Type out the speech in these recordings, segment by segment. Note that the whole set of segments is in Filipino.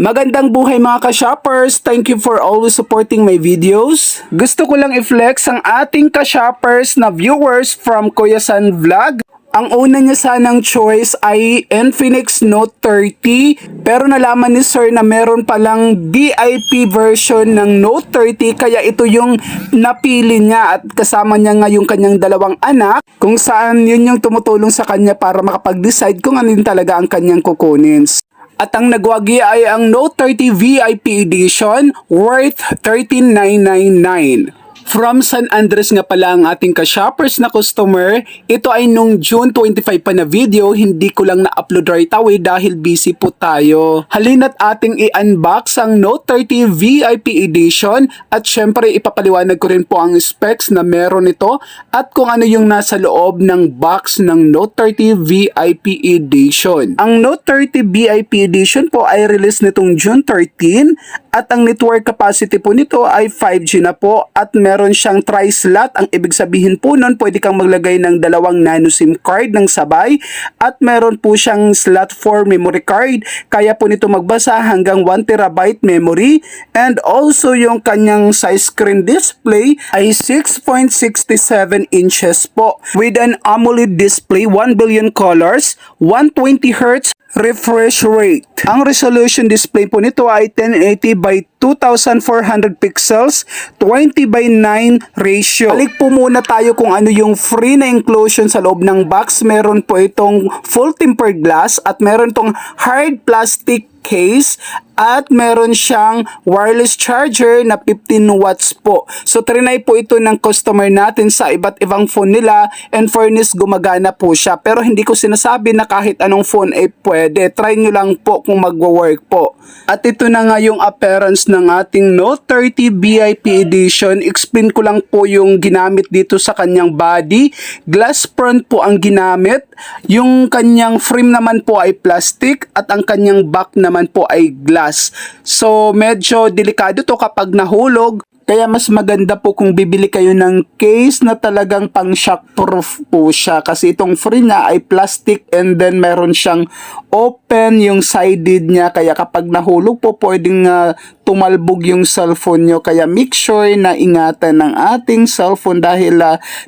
Magandang buhay mga ka-shoppers! Thank you for always supporting my videos. Gusto ko lang i-flex ang ating ka-shoppers na viewers from Kuya San Vlog. Ang una niya sanang choice ay Infinix Note 30 pero nalaman ni Sir na meron palang VIP version ng Note 30 kaya ito yung napili niya at kasama niya nga yung kanyang dalawang anak kung saan yun yung tumutulong sa kanya para makapag-decide kung ano din talaga ang kanyang kukunin. At ang nagwagi ay ang Note 30 VIP Edition worth 13,999. From San Andres nga pala ang ating ka-shoppers na customer. Ito ay nung June 25 pa na video, hindi ko lang na-upload right away dahil busy po tayo. Halina't ating i-unbox ang Note 30 VIP Edition at syempre ipapaliwanag ko rin po ang specs na meron ito at kung ano yung nasa loob ng box ng Note 30 VIP Edition. Ang Note 30 VIP Edition po ay release nitong June 13 at ang network capacity po nito ay 5G na po at meron siyang tri-slot. Ang ibig sabihin po nun, pwede kang maglagay ng dalawang nano SIM card ng sabay at meron po siyang slot for memory card. Kaya po nito magbasa hanggang 1TB memory and also yung kanyang size screen display ay 6.67 inches po with an AMOLED display, 1 billion colors, 120Hz refresh rate. Ang resolution display po nito ay 1080 by 2400 pixels, 20 by 9 ratio. Balik po muna tayo kung ano yung free na inclusion sa loob ng box. Meron po itong full tempered glass at meron tong hard plastic case at meron siyang wireless charger na 15 watts po. So trinay po ito ng customer natin sa iba't ibang phone nila and fairness gumagana po siya. Pero hindi ko sinasabi na kahit anong phone ay pwede. Try nyo lang po kung magwo-work po. At ito na nga yung appearance ng ating Note 30 VIP Edition. Explain ko lang po yung ginamit dito sa kanyang body. Glass front po ang ginamit. Yung kanyang frame naman po ay plastic at ang kanyang back naman po ay glass. So medyo delikado to kapag nahulog. Kaya mas maganda po kung bibili kayo ng case na talagang pang shockproof po siya. Kasi itong free niya ay plastic and then meron siyang open yung sided niya. Kaya kapag nahulog po pwedeng tumalbog yung cellphone nyo. Kaya make sure na ingatan ng ating cellphone dahil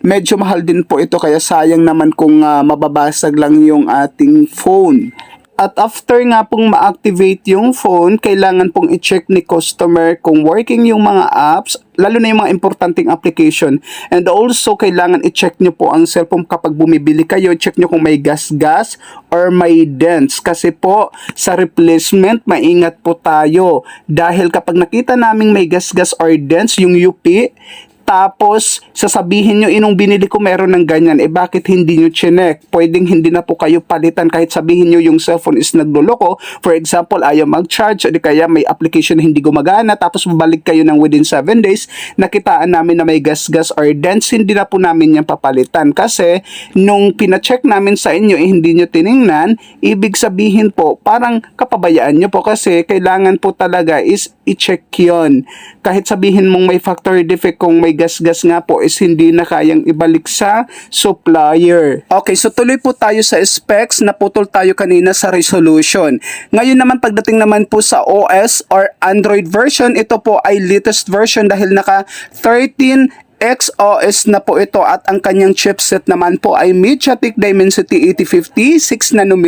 medyo mahal din po ito. Kaya sayang naman kung mababasag lang yung ating phone. At after nga pong ma-activate yung phone, kailangan pong i-check ni customer kung working yung mga apps, lalo na yung mga importanteng application. And also, kailangan i-check nyo po ang cellphone kapag bumibili kayo. Check nyo kung may gas-gas or may dents. Kasi po, sa replacement, maingat po tayo. Dahil kapag nakita naming may gas-gas or dents, yung UP, tapos sasabihin nyo, inong binili ko meron ng ganyan, bakit hindi nyo chinek? Pwedeng hindi na po kayo palitan kahit sabihin nyo yung cellphone is nagluloko. For example, ayaw mag-charge o di kaya may application na hindi gumagana tapos babalik kayo ng within 7 days, nakitaan namin na may gas-gas or dents, hindi na po namin yan papalitan. Kasi nung pina-check namin sa inyo, hindi nyo tiningnan, ibig sabihin po, parang kapabayaan nyo po kasi kailangan po talaga is i-check yon. Kahit sabihin mong may factory defect, kung may gas-gas nga po is hindi na kayang ibalik sa supplier. Okay, so tuloy po tayo sa specs. Naputol tayo kanina sa resolution. Ngayon naman pagdating naman po sa OS or Android version, ito po ay latest version dahil naka 13 XOS na po ito at ang kanyang chipset naman po ay MediaTek Dimensity 8050 6nm.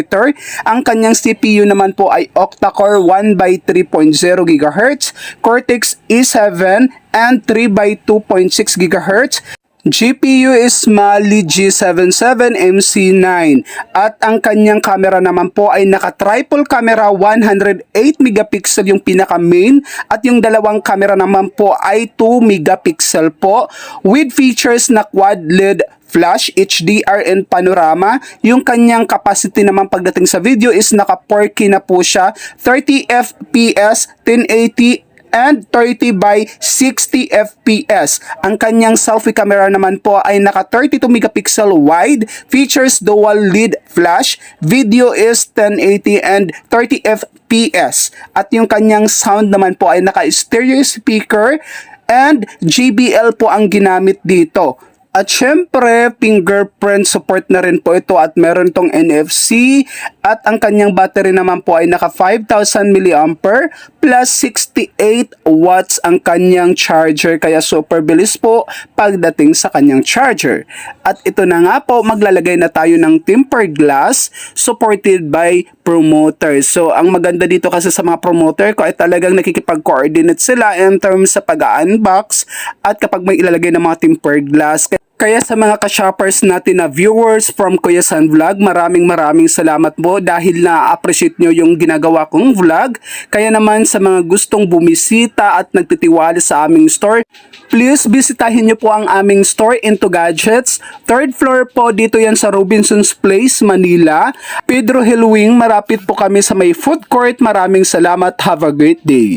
Ang kanyang CPU naman po ay octa-core 1/3.0 GHz, Cortex E7 and 3/2.6 GHz. GPU is Mali G77 MC9 at ang kanyang camera naman po ay naka-triple camera, 108 megapixel yung pinaka main at yung dalawang camera naman po ay 2 megapixel po with features na quad LED flash, HDR and panorama. Yung kanyang capacity naman pagdating sa video is naka 4K na po siya, 30 FPS, 1080 and 30 by 60 FPS. Ang kanyang selfie camera naman po ay naka 32 megapixel wide, features dual LED flash, video is 1080 and 30 FPS. At yung kanyang sound naman po ay naka stereo speaker and JBL po ang ginamit dito. At syempre, fingerprint support na rin po ito at meron tong NFC at ang kanyang battery naman po ay naka 5,000 mAh plus 68 watts ang kanyang charger kaya super bilis po pagdating sa kanyang charger. At ito na nga po, maglalagay na tayo ng tempered glass supported by promoter. So, ang maganda dito kasi sa mga promoter ko ay talagang nakikipag-coordinate sila in terms sa pag-unbox at kapag may ilalagay ng mga tempered glass. Kaya sa mga ka-shoppers natin na viewers from Kuya San Vlog, maraming salamat po dahil na-appreciate nyo yung ginagawa kong vlog. Kaya naman sa mga gustong bumisita at nagtitiwala sa aming store, please bisitahin nyo po ang aming store Into Gadgets. Third floor po, dito yan sa Robinson's Place, Manila. Pedro Hilwing, marapit po kami sa may food court. Maraming salamat. Have a great day.